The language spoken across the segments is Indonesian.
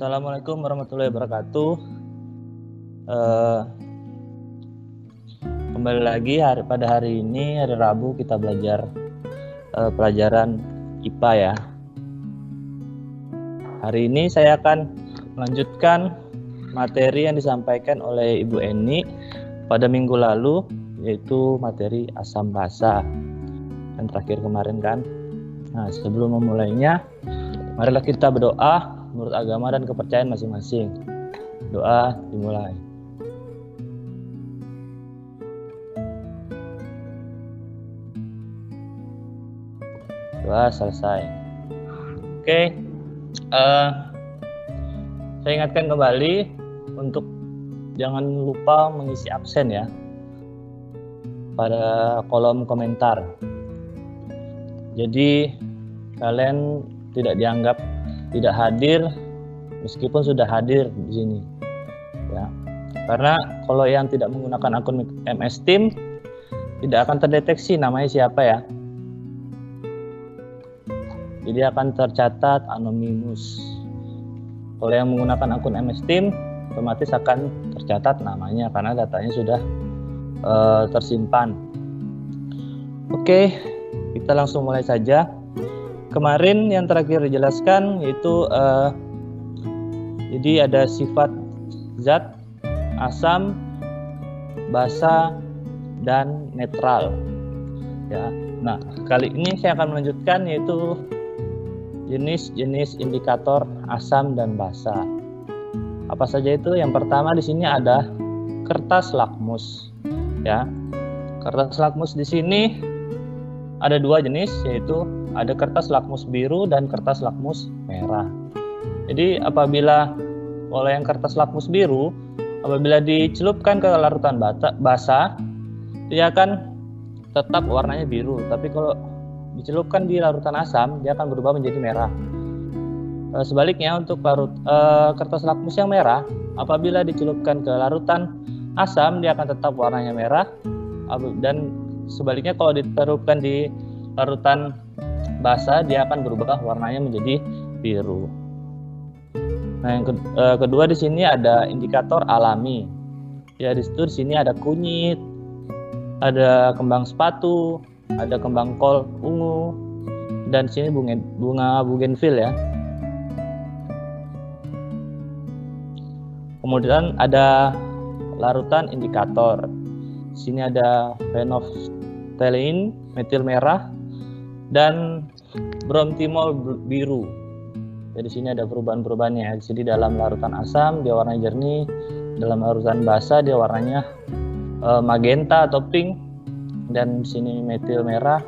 Assalamualaikum warahmatullahi wabarakatuh. Eh, Kembali lagi pada hari ini, hari Rabu, kita belajar pelajaran IPA ya. Hari ini saya akan melanjutkan materi yang disampaikan oleh Ibu Eni pada minggu lalu, yaitu materi asam basa yang terakhir kemarin kan. Nah, sebelum memulainya, marilah kita berdoa menurut agama dan kepercayaan masing-masing. Doa dimulai. Doa selesai. Oke, saya ingatkan kembali untuk jangan lupa mengisi absen ya pada kolom komentar. Jadi kalian tidak dianggap tidak hadir meskipun sudah hadir di sini ya. Karena kalau yang tidak menggunakan akun MS Team tidak akan terdeteksi namanya siapa ya. Jadi akan tercatat anonimus. Kalau yang menggunakan akun MS Team otomatis akan tercatat namanya karena datanya sudah tersimpan. Oke, kita langsung mulai saja. Kemarin yang terakhir dijelaskan yaitu jadi ada sifat zat, asam, basa, dan netral. Ya. Nah, kali ini saya akan melanjutkan yaitu jenis-jenis indikator asam dan basa. Apa saja itu? Yang pertama di sini ada kertas lakmus. Ya. Kertas lakmus di sini ada dua jenis, yaitu ada kertas lakmus biru dan kertas lakmus merah. Jadi apabila kalau yang kertas lakmus biru, apabila dicelupkan ke larutan basa, dia akan tetap warnanya biru. Tapi kalau dicelupkan di larutan asam, dia akan berubah menjadi merah. Sebaliknya untuk kertas lakmus yang merah, apabila dicelupkan ke larutan asam, dia akan tetap warnanya merah. Dan sebaliknya kalau ditaruhkan di larutan basa, dia akan berubah warnanya menjadi biru. Nah, yang kedua di sini ada indikator alami. Ya, di sini ada kunyit, ada kembang sepatu, ada kembang kol ungu, dan di sini bunga bougainville ya. Kemudian ada larutan indikator. Di sini ada phenolphthalein, metil merah, dan bromtimol biru. Jadi sini ada perubahan-perubahannya. Di sini dalam larutan asam dia warnanya jernih, dalam larutan basa dia warnanya magenta atau pink, dan di sini metil merah.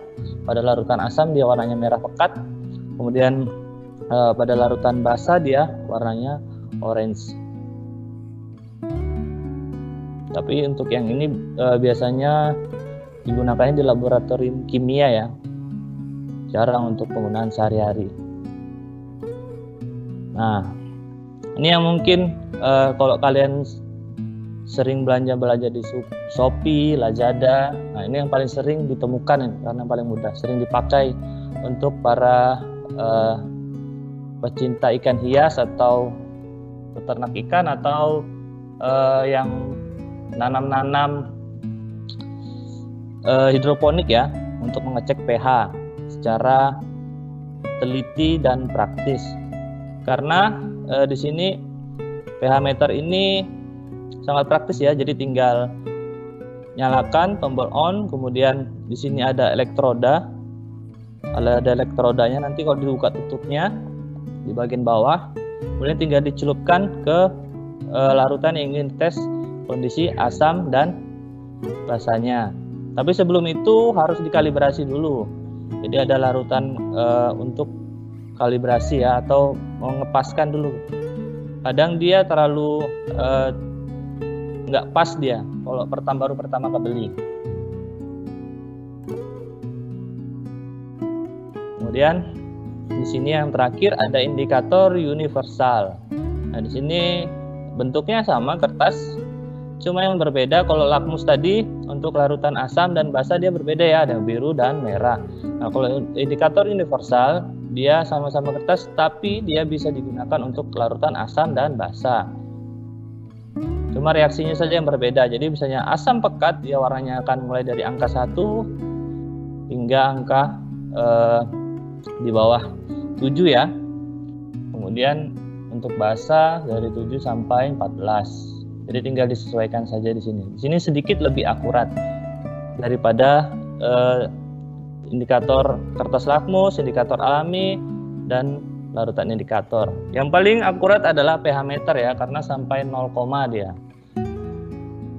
Pada larutan asam dia warnanya merah pekat. Kemudian pada larutan basa dia warnanya orange. Tapi untuk yang ini biasanya digunakannya di laboratorium kimia ya. Jarang untuk penggunaan sehari-hari. Nah, ini yang mungkin kalau kalian sering belanja di Shopee, Lazada, nah ini yang paling sering ditemukan karena paling mudah, sering dipakai untuk para pecinta ikan hias atau peternak ikan atau yang nanam hidroponik ya, untuk mengecek pH secara teliti dan praktis. Karena di sini pH meter ini sangat praktis ya, jadi tinggal nyalakan tombol on, kemudian di sini ada elektroda, ada elektrodanya, nanti kalau dibuka tutupnya di bagian bawah, kemudian tinggal dicelupkan ke larutan yang ingin tes kondisi asam dan basanya. Tapi sebelum itu harus dikalibrasi dulu. Jadi ada larutan untuk kalibrasi ya, atau mengepaskan dulu. Kadang dia terlalu nggak pas dia kalau baru pertama kebeli. Kemudian di sini yang terakhir ada indikator universal. Nah, di sini bentuknya sama kertas, cuma yang berbeda kalau lakmus tadi untuk larutan asam dan basa dia berbeda ya, ada biru dan merah. Nah, kalau indikator universal dia sama-sama kertas, tapi dia bisa digunakan untuk larutan asam dan basa. Cuma reaksinya saja yang berbeda. Jadi misalnya asam pekat, dia warnanya akan mulai dari angka 1 hingga angka di bawah 7 ya. Kemudian untuk basa dari 7 sampai 14. Jadi tinggal disesuaikan saja di sini. Di sini sedikit lebih akurat daripada indikator kertas lakmus, indikator alami, dan larutan indikator. Yang paling akurat adalah pH meter ya, karena sampai 0, dia.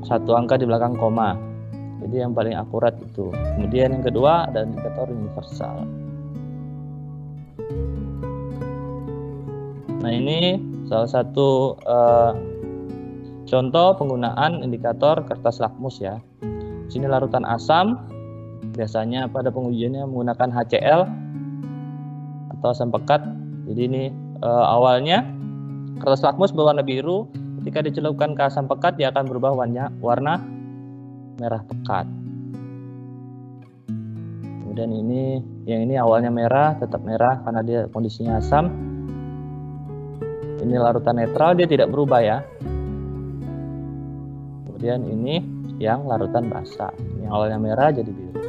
Satu angka di belakang koma. Jadi yang paling akurat itu. Kemudian yang kedua ada indikator universal. Nah, ini salah satu contoh penggunaan indikator kertas lakmus ya. Di sini larutan asam, biasanya pada pengujiannya menggunakan HCl atau asam pekat. Jadi ini awalnya kertas lakmus berwarna biru, ketika dicelupkan ke asam pekat dia akan berubah warna merah pekat. Kemudian yang ini awalnya merah, tetap merah karena dia kondisinya asam. Ini larutan netral, dia tidak berubah ya. Kemudian ini yang larutan basa, yang awalnya merah jadi biru.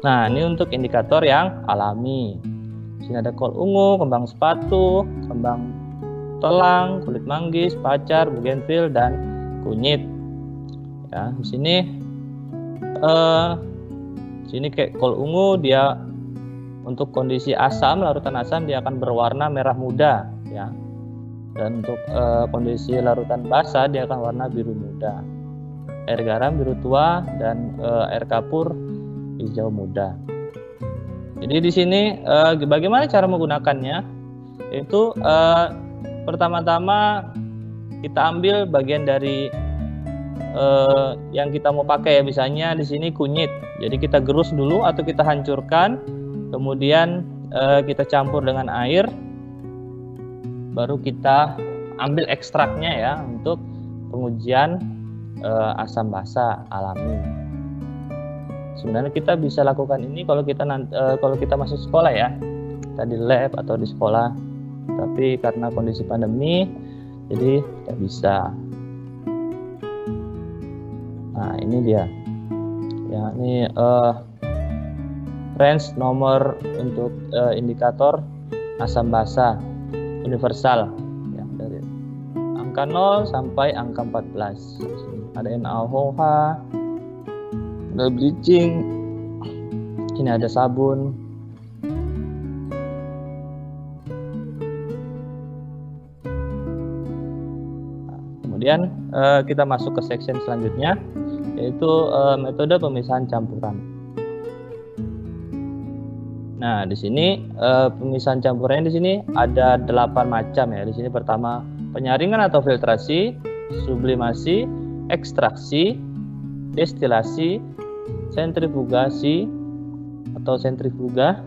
Nah, ini untuk indikator yang alami. Di sini ada kol ungu, kembang sepatu, kembang telang, kulit manggis, pacar, bugenvil, dan kunyit. Ya, di sini kayak kol ungu, dia untuk kondisi asam, larutan asam dia akan berwarna merah muda ya. Dan untuk kondisi larutan basa dia akan warna biru muda. Air garam biru tua dan air kapur hijau muda. Jadi di sini bagaimana cara menggunakannya? Itu pertama-tama kita ambil bagian dari yang kita mau pakai ya, misalnya di sini kunyit. Jadi kita gerus dulu atau kita hancurkan, kemudian kita campur dengan air, baru kita ambil ekstraknya ya untuk pengujian asam basa alami. Sebenarnya kita bisa lakukan ini kalau kita masuk sekolah ya, kita di lab atau di sekolah. Tapi karena kondisi pandemi, jadi tidak bisa. Nah, ini dia. Ya, ini range nomor untuk indikator asam basa universal ya, dari angka 0 sampai angka 14. Ada NaOH, ada bleaching, ini ada sabun. Nah, kemudian kita masuk ke section selanjutnya, yaitu metode pemisahan campuran. Nah, di sini pemisahan campurannya di sini ada 8 macam ya. Di sini pertama penyaringan atau filtrasi, sublimasi, ekstraksi, destilasi, sentrifugasi atau sentrifuga,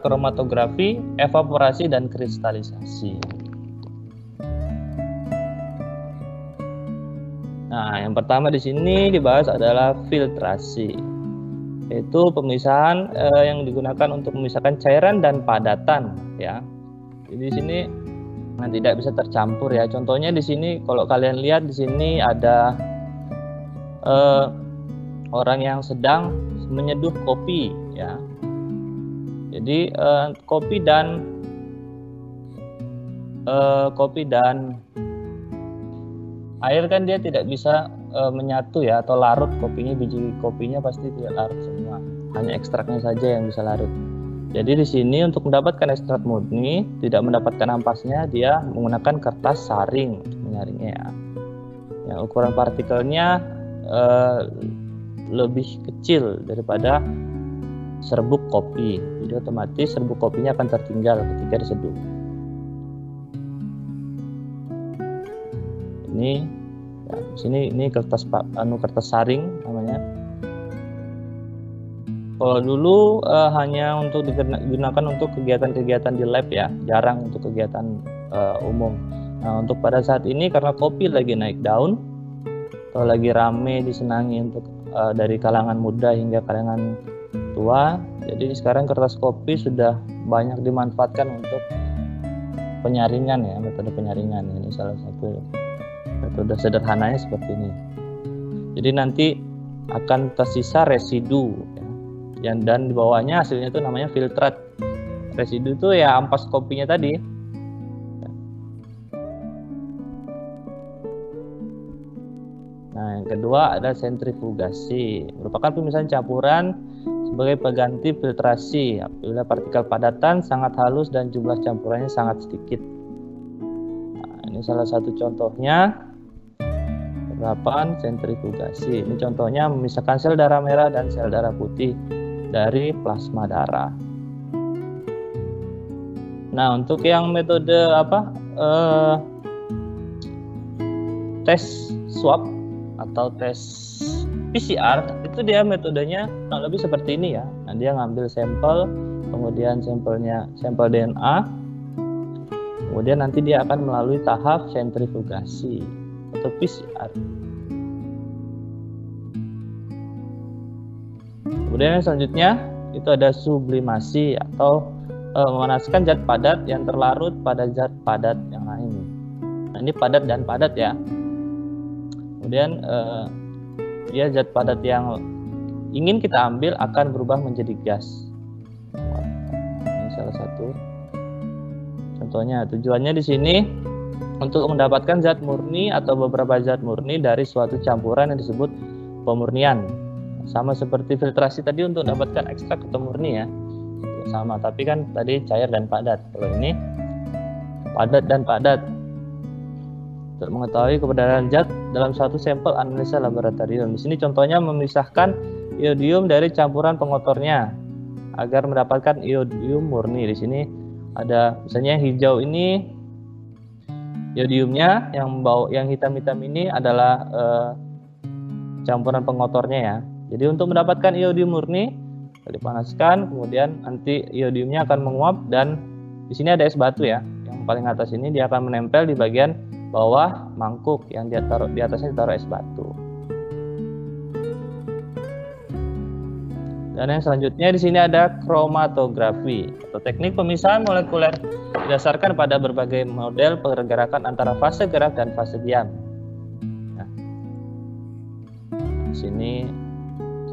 kromatografi, evaporasi, dan kristalisasi. Nah, yang pertama di sini dibahas adalah filtrasi, yaitu pemisahan yang digunakan untuk memisahkan cairan dan padatan ya. Jadi di sini tidak bisa tercampur ya. Contohnya di sini kalau kalian lihat di sini ada orang yang sedang menyeduh kopi ya. Jadi kopi dan air kan dia tidak bisa menyatu ya, atau larut kopinya, biji kopinya pasti tidak larut semua. Hanya ekstraknya saja yang bisa larut. Jadi di sini untuk mendapatkan ekstrak murni, tidak mendapatkan ampasnya, dia menggunakan kertas saring untuk menyaringnya ya. Ya, ukuran partikelnya lebih kecil daripada serbuk kopi. Jadi otomatis serbuk kopinya akan tertinggal ketika diseduh. Ini ya, sini ini kertas saring namanya. Kalau dulu hanya untuk digunakan untuk kegiatan-kegiatan di lab ya, jarang untuk kegiatan umum. Nah, untuk pada saat ini karena kopi lagi naik daun atau lagi rame disenangi untuk dari kalangan muda hingga kalangan tua, Jadi sekarang kertas kopi sudah banyak dimanfaatkan untuk penyaringan ya, metode penyaringan. Ini salah satu metode sederhananya seperti ini. Jadi nanti akan tersisa residu ya, dan di bawahnya hasilnya itu namanya filtrat. Residu itu ya ampas kopinya tadi. Nah, yang kedua ada sentrifugasi, merupakan pemisahan campuran sebagai pengganti filtrasi apabila partikel padatan sangat halus dan jumlah campurannya sangat sedikit. Nah, ini salah satu contohnya penerapan sentrifugasi. Ini contohnya memisahkan sel darah merah dan sel darah putih dari plasma darah. Nah, untuk yang metode tes swab atau tes PCR itu dia metodenya kurang lebih seperti ini ya. Nah, dia ngambil sampel, kemudian sampel DNA, kemudian nanti dia akan melalui tahap sentrifugasi atau PCR. Kemudian yang selanjutnya itu ada sublimasi atau memanaskan zat padat yang terlarut pada zat padat yang lain. Nah, ini padat dan padat ya. Kemudian dia zat padat yang ingin kita ambil akan berubah menjadi gas. Ini salah satu contohnya. Tujuannya di sini untuk mendapatkan zat murni atau beberapa zat murni dari suatu campuran yang disebut pemurnian. Sama seperti filtrasi tadi untuk mendapatkan ekstrak atau murni ya. Sama, tapi kan tadi cair dan padat. Kalau ini padat dan padat. Untuk mengetahui keberadaan zat dalam suatu sampel analisa laboratorium. Di sini contohnya memisahkan iodium dari campuran pengotornya agar mendapatkan iodium murni. Di sini ada misalnya hijau ini iodiumnya, yang hitam-hitam ini adalah campuran pengotornya ya. Jadi untuk mendapatkan iodium murni dipanaskan, kemudian nanti iodiumnya akan menguap dan di sini ada es batu ya. Yang paling atas ini dia akan menempel di bagian bawah mangkuk, yang dia taruh di atasnya ditaruh es batu. Dan yang selanjutnya di sini ada kromatografi atau teknik pemisahan molekuler berdasarkan pada berbagai model pergerakan antara fase gerak dan fase diam. Nah, di sini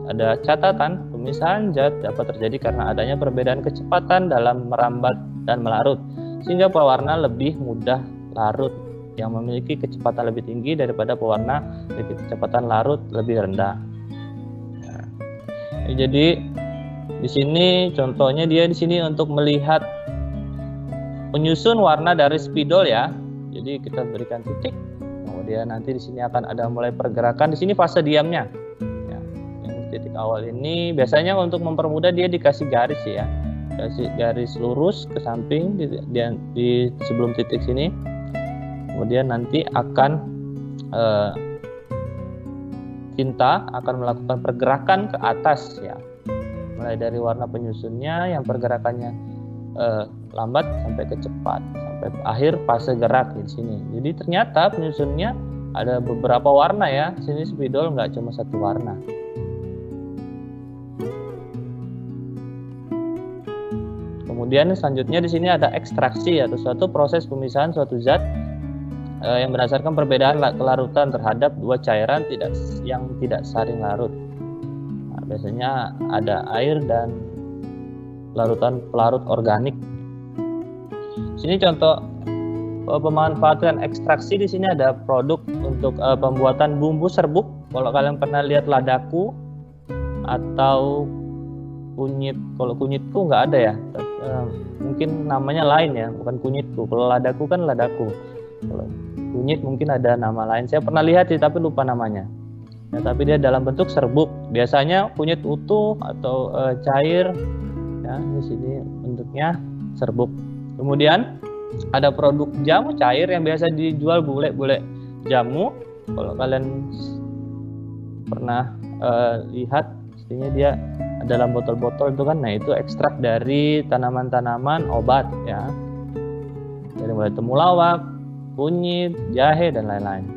ada catatan pemisahan zat dapat terjadi karena adanya perbedaan kecepatan dalam merambat dan melarut, sehingga pewarna lebih mudah larut yang memiliki kecepatan lebih tinggi daripada pewarna dengan kecepatan larut lebih rendah. Nah, jadi di sini contohnya dia di sini untuk melihat penyusun warna dari spidol ya. Jadi kita berikan titik, kemudian nanti di sini akan ada mulai pergerakan. Di sini fase diamnya. Ya, yang titik awal ini biasanya untuk mempermudah dia dikasih garis ya, kasih garis lurus ke samping di sebelum titik sini. Kemudian nanti akan tinta akan melakukan pergerakan ke atas ya, mulai dari warna penyusunnya yang pergerakannya lambat sampai ke cepat sampai akhir fase gerak di sini. Jadi ternyata penyusunnya ada beberapa warna ya. Sini spidol nggak cuma satu warna. Kemudian selanjutnya di sini ada ekstraksi atau suatu proses pemisahan suatu zat yang berdasarkan perbedaan kelarutan terhadap dua cairan yang tidak saling larut. Nah, biasanya ada air dan larutan pelarut organik. Sini contoh pemanfaatan ekstraksi. Di sini ada produk untuk pembuatan bumbu serbuk. Kalau kalian pernah lihat ladaku atau kunyit, kalau kunyitku nggak ada ya. Mungkin namanya lain ya, bukan kunyitku. Kalau ladaku kan ladaku. Kalau kunyit mungkin ada nama lain. Saya pernah lihat sih tapi lupa namanya. Ya, tapi dia dalam bentuk serbuk. Biasanya kunyit utuh atau cair. Ya, di sini bentuknya serbuk. Kemudian ada produk jamu cair yang biasa dijual bule-bule jamu. Kalau kalian pernah lihat, pastinya dia dalam botol-botol itu kan. Nah, itu ekstrak dari tanaman-tanaman obat ya. Dari mulai temulawak, kunyit, jahe dan lain-lain.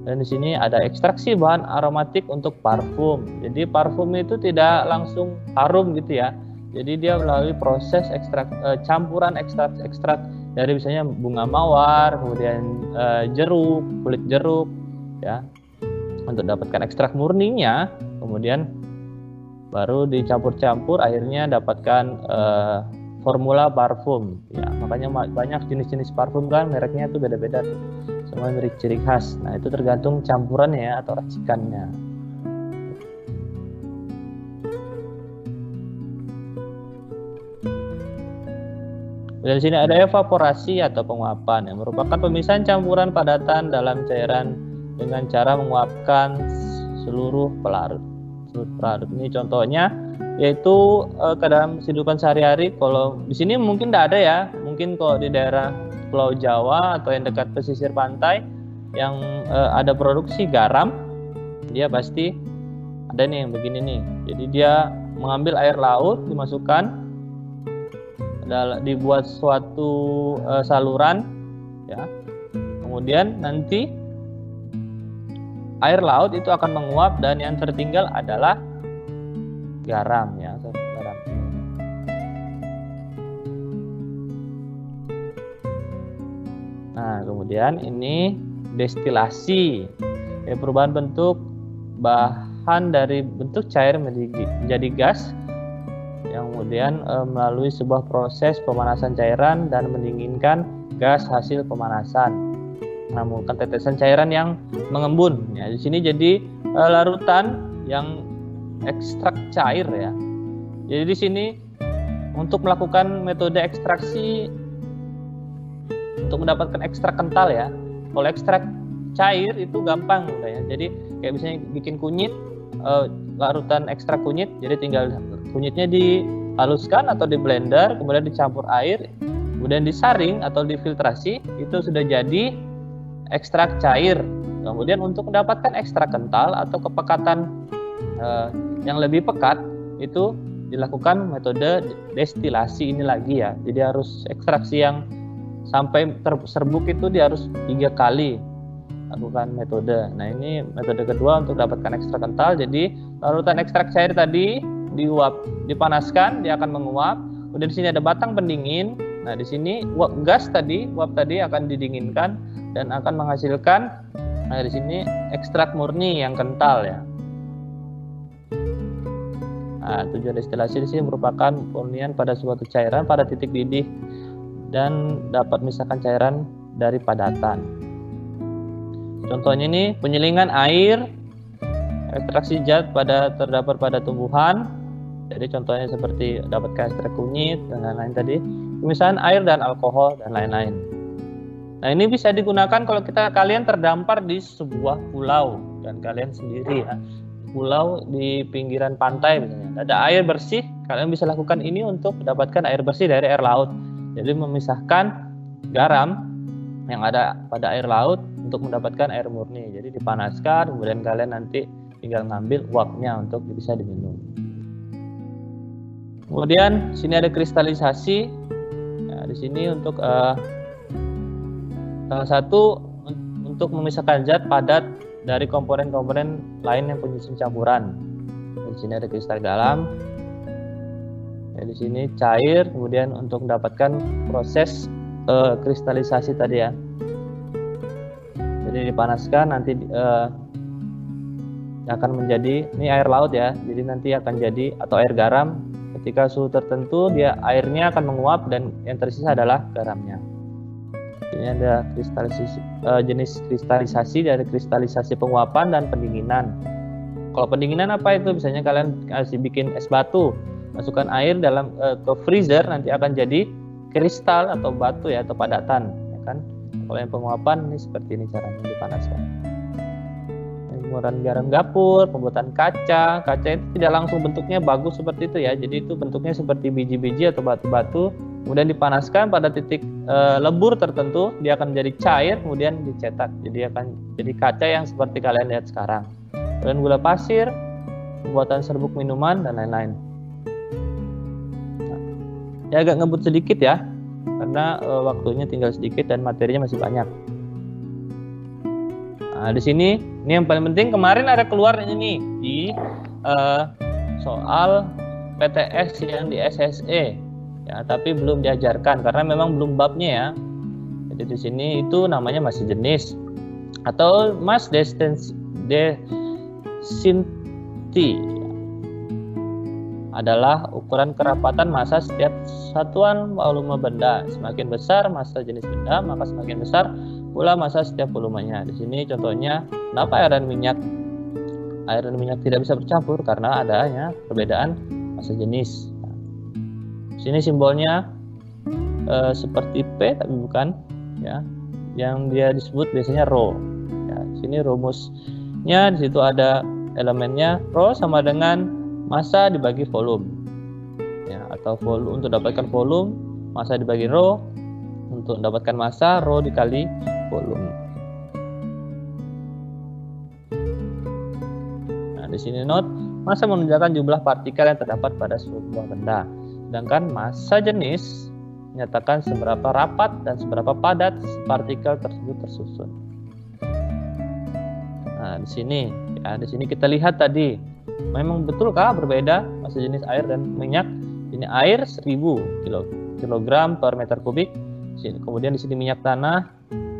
Dan di sini ada ekstraksi bahan aromatik untuk parfum. Jadi parfum itu tidak langsung harum gitu ya. Jadi dia melalui proses campuran ekstrak dari misalnya bunga mawar, kemudian jeruk, kulit jeruk, ya, untuk dapatkan ekstrak murninya, kemudian baru dicampur-campur, akhirnya dapatkan formula parfum. Ya, makanya banyak jenis-jenis parfum kan, mereknya itu beda-beda tuh. Semua memiliki ciri khas. Nah, itu tergantung campurannya atau racikannya. Dan di sini ada evaporasi atau penguapan, yang merupakan pemisahan campuran padatan dalam cairan dengan cara menguapkan seluruh pelarut. Ini contohnya yaitu ke dalam kehidupan sehari-hari. Kalau di sini mungkin tidak ada ya, mungkin kalau di daerah Pulau Jawa atau yang dekat pesisir pantai yang ada produksi garam, dia pasti ada nih yang begini nih. Jadi dia mengambil air laut, dimasukkan, dibuat suatu saluran, ya. Kemudian nanti air laut itu akan menguap dan yang tertinggal adalah garam, ya, garam. Nah, kemudian ini destilasi, ya, perubahan bentuk bahan dari bentuk cair menjadi gas, yang kemudian melalui sebuah proses pemanasan cairan dan mendinginkan gas hasil pemanasan, menimbulkan tetesan cairan yang mengembun. Ya, di sini jadi larutan yang ekstrak cair, ya. Jadi di sini untuk melakukan metode ekstraksi untuk mendapatkan ekstrak kental, ya. Kalau ekstrak cair itu gampang udah, ya. Jadi kayak misalnya bikin kunyit, larutan ekstrak kunyit, jadi tinggal kunyitnya dihaluskan atau di blender, kemudian dicampur air, kemudian disaring atau difiltrasi, itu sudah jadi ekstrak cair. Kemudian untuk mendapatkan ekstrak kental atau kepekatan yang lebih pekat, itu dilakukan metode destilasi ini lagi, ya. Jadi harus ekstraksi yang sampai terserbuk itu dia harus 3 kali lakukan metode. Nah, ini metode kedua untuk dapatkan ekstrak kental. Jadi larutan ekstrak cair tadi dipanaskan, dia akan menguap. Kemudian di sini ada batang pendingin. Nah, di sini uap tadi akan didinginkan dan akan menghasilkan, nah, di sini ekstrak murni yang kental, ya. Nah, tujuan destilasi di sini merupakan pemurnian pada suatu cairan pada titik didih dan dapat memisahkan cairan dari padatan. Contohnya ini penyelingan air, ekstraksi zat terdapat pada tumbuhan. Jadi contohnya seperti dapatkan ekstrak kunyit dan lain-lain tadi. Pemisahan air dan alkohol dan lain-lain. Nah, ini bisa digunakan kalau kalian terdampar di sebuah pulau dan kalian sendiri, ya. Pulau di pinggiran pantai misalnya. Ada air bersih, kalian bisa lakukan ini untuk mendapatkan air bersih dari air laut. Jadi memisahkan garam yang ada pada air laut untuk mendapatkan air murni. Jadi dipanaskan, kemudian kalian nanti tinggal ngambil uapnya untuk bisa diminum. Kemudian sini ada kristalisasi. Nah, di sini untuk salah satu untuk memisahkan zat padat dari komponen-komponen lain yang penyusun campuran. Di sini ada kristal dalam. Ya, di sini cair, kemudian untuk mendapatkan proses kristalisasi tadi, ya. Jadi dipanaskan, nanti akan menjadi, ini air laut, ya. Jadi nanti akan jadi, atau air garam. Ketika suhu tertentu, airnya akan menguap dan yang tersisa adalah garamnya. Ini ada jenis kristalisasi dari kristalisasi penguapan dan pendinginan. Kalau pendinginan apa itu? Misalnya kalian kasih bikin es batu, masukkan air ke freezer, nanti akan jadi kristal atau batu, ya, atau padatan, ya kan. Kalau yang penguapan ini seperti ini caranya, dipanaskan. Pembuatan garam gapur, pembuatan kaca itu tidak langsung bentuknya bagus seperti itu, ya. Jadi itu bentuknya seperti biji-biji atau batu-batu, kemudian dipanaskan pada titik lebur tertentu, dia akan menjadi cair, kemudian dicetak, jadi akan jadi kaca yang seperti kalian lihat sekarang. Kemudian gula pasir, pembuatan serbuk minuman dan lain-lain. Nah, ya agak ngebut sedikit, ya, karena waktunya tinggal sedikit dan materinya masih banyak. Nah, di sini ini yang paling penting, kemarin ada keluar ini di soal PTS yang di SSE ya, tapi belum diajarkan karena memang belum babnya ya. Jadi di sini itu namanya massa jenis atau mass density adalah ukuran kerapatan massa setiap satuan volume benda. Semakin besar massa jenis benda, maka semakin besar pula massa setiap volumenya. Di sini contohnya, kenapa air dan minyak? Air dan minyak tidak bisa bercampur karena adanya perbedaan massa jenis. Di sini simbolnya seperti P tapi bukan, ya. Yang dia disebut biasanya rho. Ya, di sini rumusnya di situ ada elemennya rho sama dengan massa dibagi volume, ya, atau volume untuk dapatkan volume massa dibagi rho, untuk mendapatkan massa rho dikali volume. Nah, di sini note, massa menunjukkan jumlah partikel yang terdapat pada sebuah benda, sedangkan massa jenis menyatakan seberapa rapat dan seberapa padat partikel tersebut tersusun. Nah, di sini kita lihat tadi. Memang betulkah berbeda massa jenis air dan minyak? Ini air 1000 kilogram per meter kubik. Kemudian di sini minyak tanah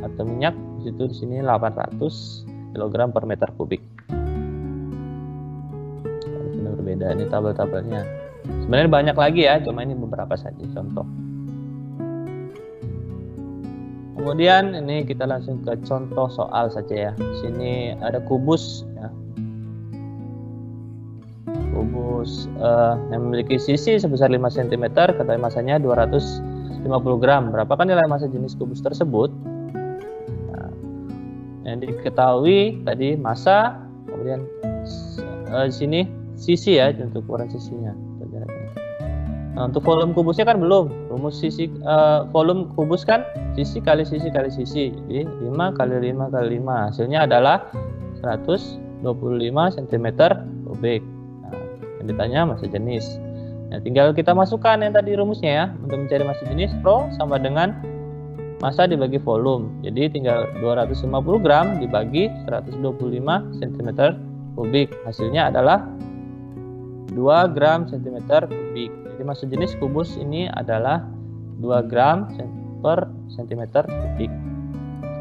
atau minyak di sini 800 kilogram per meter kubik. Di sini berbeda. Ini tabel-tabelnya. Sebenarnya banyak lagi ya, cuma ini beberapa saja contoh. Kemudian ini kita langsung ke contoh soal saja ya. Di sini ada kubus ya. Kubus yang memiliki sisi sebesar 5 cm, kata masanya 250 gram. Berapa kan nilai massa jenis kubus tersebut? Nah, yang diketahui tadi massa, kemudian di sini sisi ya, untuk ukuran sisinya. Nah, untuk volume kubusnya kan belum. Rumus sisi volume kubus kan sisi kali sisi kali sisi. Jadi 5 kali 5 kali 5. Hasilnya adalah 125 cm kubik. Ditanya massa jenis. Nah, tinggal kita masukkan yang tadi rumusnya ya. Untuk mencari massa jenis, rho sama dengan massa dibagi volume. Jadi tinggal 250 gram dibagi 125 cm kubik. Hasilnya adalah 2 gram cm kubik. Jadi massa jenis kubus ini adalah 2 gram per cm kubik.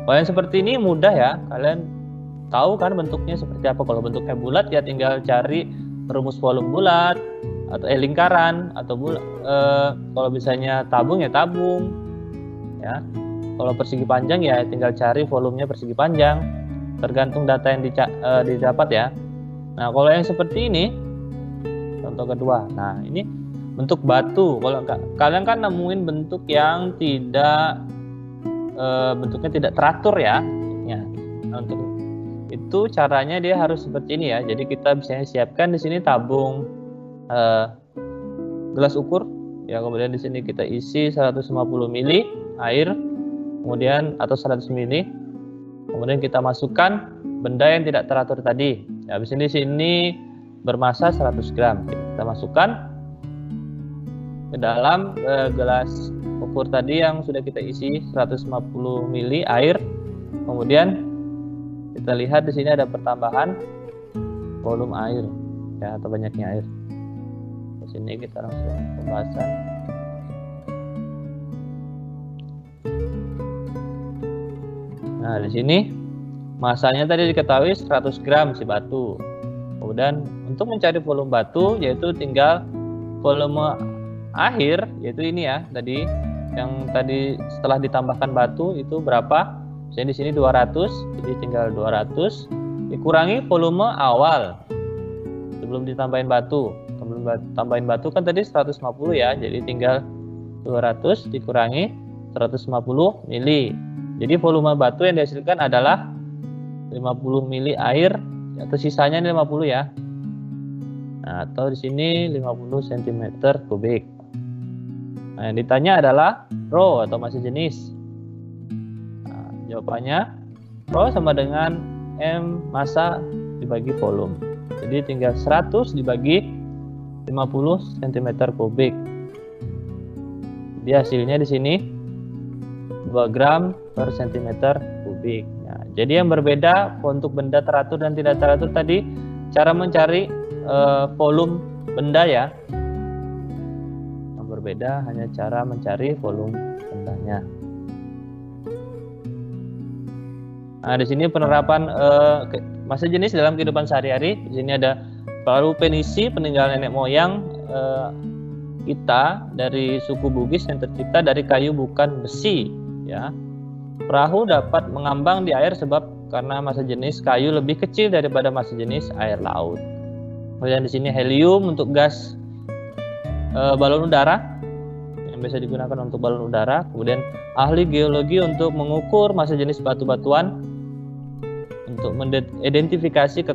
Kalau yang seperti ini mudah ya. Kalian tahu kan bentuknya seperti apa. Kalau bentuknya bulat ya tinggal cari rumus volume bulat atau lingkaran, atau kalau misalnya tabung ya tabung ya. Kalau persegi panjang ya tinggal cari volumenya persegi panjang, tergantung data yang didapat ya. Nah, kalau yang seperti ini contoh kedua. Nah, ini bentuk batu. Kalau kalian kan nemuin bentuk yang tidak bentuknya tidak teratur ya. Nah, untuk itu caranya dia harus seperti ini ya. Jadi kita bisa siapkan di sini tabung gelas ukur ya, kemudian di sini kita isi 150 ml air, kemudian atau 100 ml. Kemudian kita masukkan benda yang tidak teratur tadi. Ya, habis ini di sini bermassa 100 gram. Kita masukkan ke dalam gelas ukur tadi yang sudah kita isi 150 ml air. Kemudian kita lihat di sini ada pertambahan volume air ya, atau banyaknya air. Di sini kita langsung pembahasan. Nah, di sini masanya tadi diketahui 100 gram si batu. Kemudian untuk mencari volume batu yaitu tinggal volume akhir, yaitu ini ya tadi, yang tadi setelah ditambahkan batu itu berapa? Jadi di sini 200, jadi tinggal 200 dikurangi volume awal sebelum ditambahin batu. Sebelum tambahin batu kan tadi 150 ya, jadi tinggal 200 dikurangi 150 mili. Jadi volume batu yang dihasilkan adalah 50 mili air, atau sisanya 50 ya. Nah, atau di sini 50 cm kubik. Nah, yang ditanya adalah rho atau massa jenis. Jawabannya rho sama dengan M massa dibagi volume. Jadi tinggal 100 dibagi 50 cm kubik. Jadi hasilnya di sini 2 gram per cm kubik. Nah, jadi yang berbeda untuk benda teratur dan tidak teratur tadi, cara mencari volume benda ya. berbeda, hanya cara mencari volume bendanya. Nah, di sini penerapan masa jenis dalam kehidupan sehari-hari. Di sini ada perahu penisi, peninggalan nenek moyang kita dari suku Bugis yang tercipta dari kayu bukan besi, ya. Perahu dapat mengambang di air sebab karena massa jenis kayu lebih kecil daripada massa jenis air laut. Kemudian di sini helium untuk gas balon udara yang biasa digunakan untuk balon udara. Kemudian ahli geologi untuk mengukur massa jenis batu-batuan untuk mengidentifikasi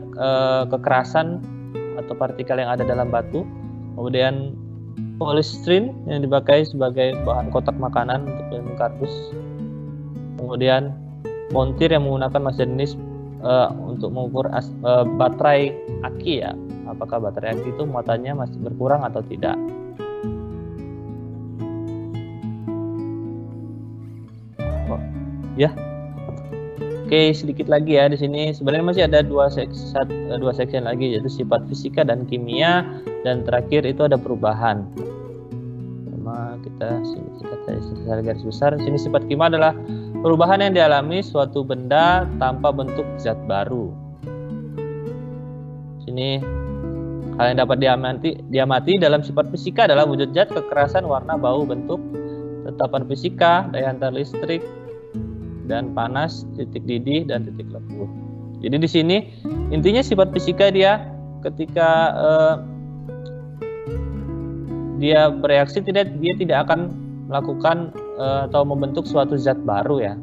kekerasan atau partikel yang ada dalam batu. Kemudian polystyrene yang dipakai sebagai bahan kotak makanan untuk minum kardus. Kemudian montir yang menggunakan massa jenis untuk mengukur baterai aki, ya. Apakah baterai aki itu muatannya masih berkurang atau tidak. Ya. Oke, sedikit lagi ya di sini. Sebenarnya masih ada dua section lagi, yaitu sifat fisika dan kimia, dan terakhir itu ada perubahan. Sama kita singkat secara garis besar. Di sini sifat kimia adalah perubahan yang dialami suatu benda tanpa bentuk zat baru. Sini hal yang dapat diamati dalam sifat fisika adalah wujud zat, kekerasan, warna, bau, bentuk, tetapan fisika, daya hantar listrik, dan panas, titik didih, dan titik lepuh. Jadi di sini intinya sifat fisika dia ketika dia bereaksi dia tidak akan melakukan atau membentuk suatu zat baru, ya.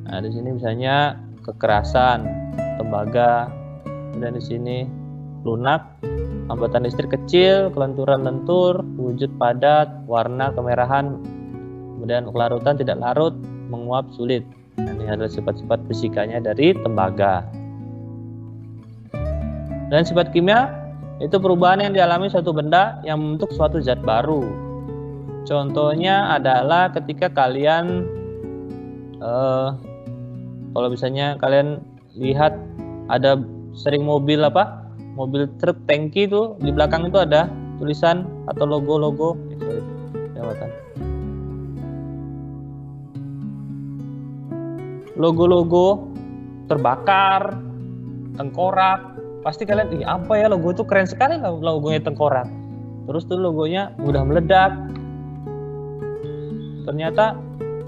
Nah, di sini misalnya kekerasan, tembaga, dan di sini lunak, hambatan listrik kecil, kelenturan lentur, wujud padat, warna kemerahan, kemudian kelarutan tidak larut, menguap sulit. Nah, ini adalah sifat-sifat fisikanya dari tembaga. Dan sifat kimia itu perubahan yang dialami suatu benda yang membentuk suatu zat baru. Contohnya adalah ketika kalian kalau misalnya kalian lihat ada sering mobil truk tangki itu di belakang itu ada tulisan atau logo-logo logo-logo terbakar, tengkorak. Pasti kalian, apa ya logo itu, keren sekali logonya tengkorak. Terus tuh logonya mudah meledak. Ternyata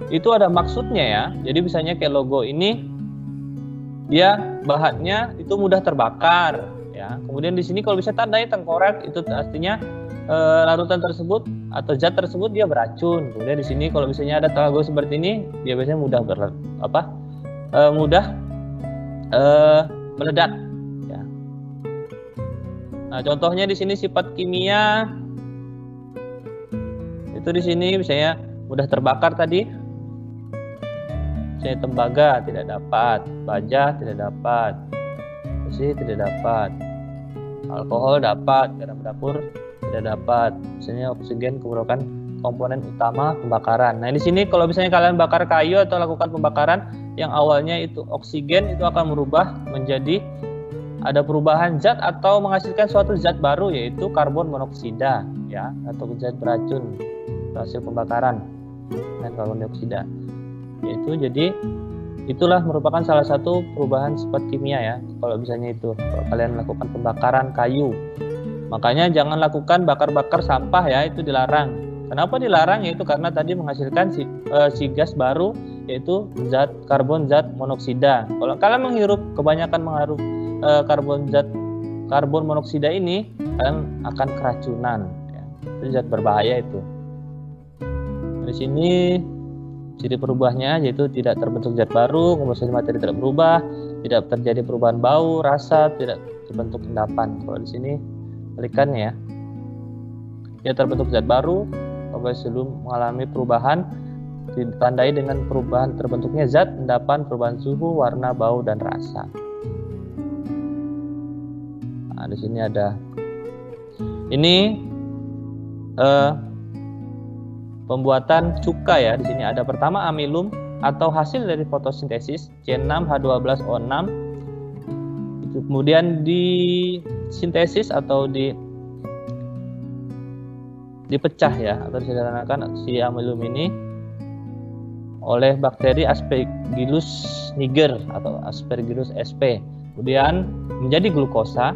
itu ada maksudnya, ya. Jadi misalnya kayak logo ini dia bahannya itu mudah terbakar, ya. Kemudian di sini kalau bisa tandanya tengkorak, itu artinya larutan tersebut atau zat tersebut dia beracun. Kemudian di sini kalau misalnya ada logo seperti ini, dia biasanya mudah meledak, ya. Nah, contohnya di sini sifat kimia itu di sini misalnya mudah terbakar tadi. Misalnya tembaga tidak dapat, baja tidak dapat, besi tidak dapat, alkohol dapat, garam dapur tidak dapat. Misalnya oksigen merupakan komponen utama pembakaran. Nah, di sini kalau misalnya kalian bakar kayu atau lakukan pembakaran yang awalnya itu oksigen, itu akan berubah menjadi ada perubahan zat atau menghasilkan suatu zat baru, yaitu karbon monoksida, ya, atau zat beracun hasil pembakaran dan karbon dioksida. Yaitu jadi itulah merupakan salah satu perubahan sifat kimia, ya. Kalau misalnya itu kalau kalian melakukan pembakaran kayu, makanya jangan lakukan bakar-bakar sampah, ya, itu dilarang. Kenapa dilarang? Yaitu karena tadi menghasilkan si gas baru, yaitu zat karbon zat monoksida. Kalau kalian kebanyakan menghirup karbon monoksida ini, kalian akan keracunan, ya. Itu zat berbahaya itu. Di sini ciri perubahannya yaitu tidak terbentuk zat baru, komposisi materi tidak berubah, tidak terjadi perubahan bau, rasa, tidak terbentuk endapan. Kalau di sini kebalikannya, ya. Dia terbentuk zat baru, komposisi belum mengalami perubahan, ditandai dengan perubahan terbentuknya zat, endapan, perubahan suhu, warna, bau, dan rasa. Nah, di sini ada ini pembuatan cuka, ya. Di sini ada pertama amilum atau hasil dari fotosintesis C6H12O6. Itu kemudian disintesis atau dipecah ya atau disederhanakan si amilum ini oleh bakteri Aspergillus niger atau Aspergillus sp. Kemudian menjadi glukosa.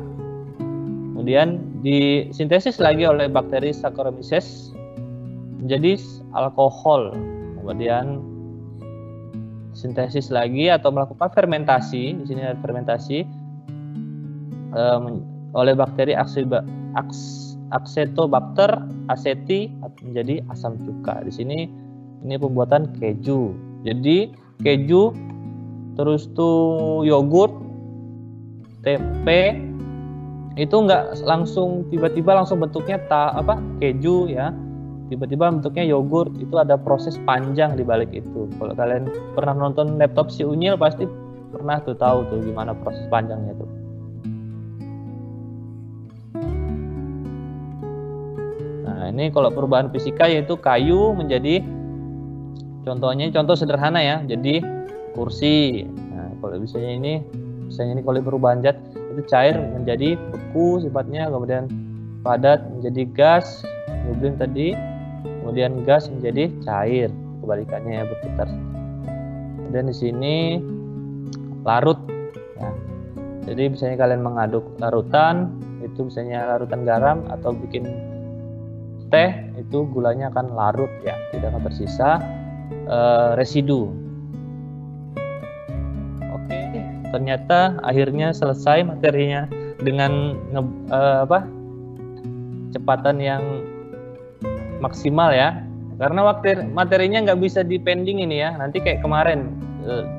Kemudian disintesis lagi oleh bakteri Saccharomyces menjadi alkohol. Kemudian sintesis lagi atau melakukan fermentasi. Di sini ada fermentasi oleh bakteri Acetobacter aceti menjadi asam cuka. Di sini ini pembuatan keju. Jadi keju, terus tuh yogurt, tempe itu nggak langsung tiba-tiba langsung bentuknya keju ya. Tiba-tiba bentuknya yogurt, itu ada proses panjang di balik itu. Kalau kalian pernah nonton Laptop Si Unyil pasti pernah tuh tahu tuh gimana proses panjangnya tuh. Nah, ini kalau perubahan fisika yaitu kayu menjadi contoh sederhana ya. Jadi kursi. Nah, kalau misalnya ini kalau perubahan zat itu cair menjadi beku sifatnya, kemudian padat menjadi gas, kemudian tadi kemudian gas menjadi cair, kebalikannya ya, berputar. Dan di sini larut ya. Jadi misalnya kalian mengaduk larutan, itu misalnya larutan garam atau bikin teh, itu gulanya akan larut ya, tidak akan tersisa residu. Oke, ternyata akhirnya selesai materinya dengan kecepatan yang maksimal ya, karena materinya nggak bisa dipending ini ya. Nanti kayak kemarin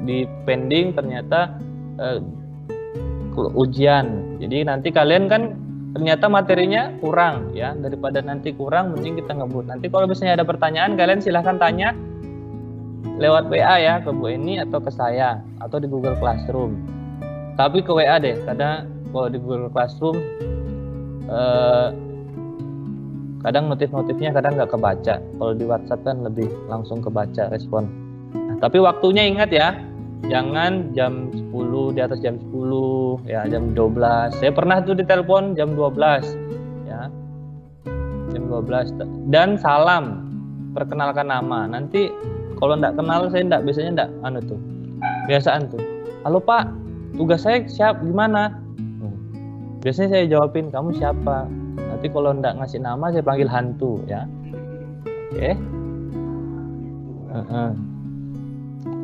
dipending ternyata ujian. Jadi nanti kalian kan ternyata materinya kurang ya, daripada nanti kurang mending kita ngebut. Nanti kalau misalnya ada pertanyaan kalian silahkan tanya lewat WA ya ke Bu Eni atau ke saya atau di Google Classroom. Tapi ke WA deh, karena kalau di Google Classroom kadang notif-notifnya kadang nggak kebaca. Kalau di WhatsApp kan lebih langsung kebaca respon. Nah, tapi waktunya ingat ya, jangan jam 10, di atas jam 10 ya, jam 12. Saya pernah tuh ditelepon jam 12 ya, jam 12. Dan salam, perkenalkan nama. Nanti kalau nggak kenal saya biasanya tuh biasaan tuh, halo Pak, tugas saya gimana? Biasanya saya jawabin, kamu siapa? Nanti kalau nggak ngasih nama saya panggil hantu ya. Oke.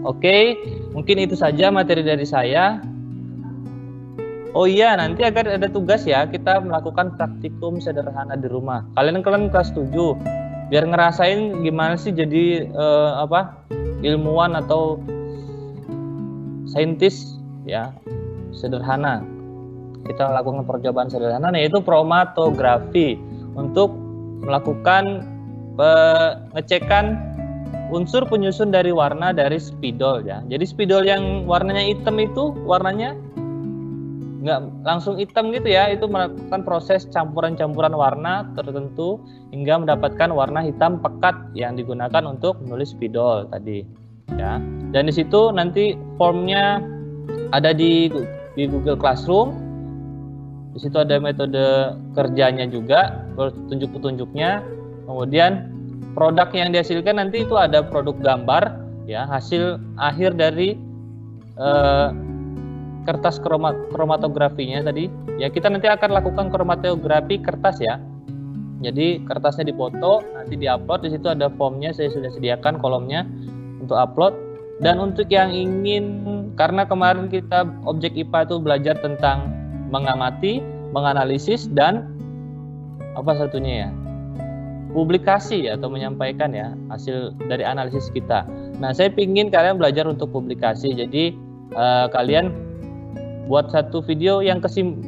Oke, mungkin itu saja materi dari saya. Oh iya, nanti agar ada tugas ya, kita melakukan praktikum sederhana di rumah. Kalian kelas 7, biar ngerasain gimana sih jadi ilmuwan atau saintis ya, sederhana. Kita melakukan percobaan sederhana yaitu kromatografi untuk melakukan pengecekan unsur penyusun dari warna dari spidol ya. Jadi spidol yang warnanya hitam itu warnanya nggak langsung hitam gitu ya, itu melakukan proses campuran-campuran warna tertentu hingga mendapatkan warna hitam pekat yang digunakan untuk menulis spidol tadi ya. Dan di situ nanti formnya ada di Google Classroom. Di situ ada metode kerjanya juga, petunjuk-petunjuknya. Kemudian produk yang dihasilkan nanti itu ada produk gambar ya, hasil akhir dari kertas kromatografinya tadi. Ya, kita nanti akan lakukan kromatografi kertas ya. Jadi kertasnya dipoto, nanti diupload. Di situ ada formnya, saya sudah sediakan kolomnya untuk upload. Dan untuk yang ingin, karena kemarin kita objek IPA itu belajar tentang mengamati, menganalisis, dan apa satunya ya, publikasi atau menyampaikan ya hasil dari analisis kita. Nah, saya ingin kalian belajar untuk publikasi. Jadi kalian buat satu video yang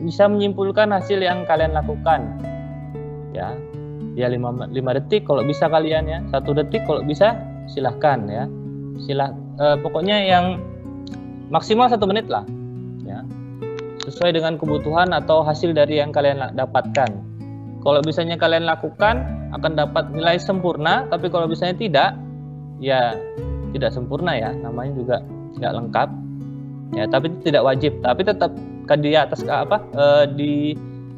bisa menyimpulkan hasil yang kalian lakukan ya. Ya 5 detik kalau bisa kalian ya, 1 detik kalau bisa silahkan ya. Pokoknya yang maksimal 1 menit lah ya, sesuai dengan kebutuhan atau hasil dari yang kalian dapatkan. Kalau misalnya kalian lakukan akan dapat nilai sempurna, tapi kalau misalnya tidak, ya tidak sempurna ya, namanya juga tidak lengkap ya. Tapi tidak wajib, tapi tetap di atas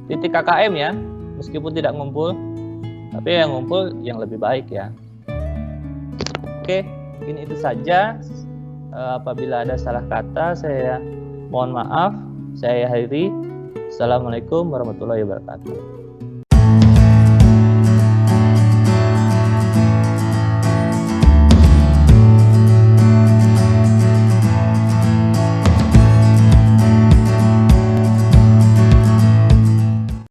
titik KKM ya, meskipun tidak ngumpul, tapi yang ngumpul yang lebih baik ya. Oke, ini itu saja. Apabila ada salah kata, saya mohon maaf. Saya akhiri. Assalamualaikum warahmatullahi wabarakatuh.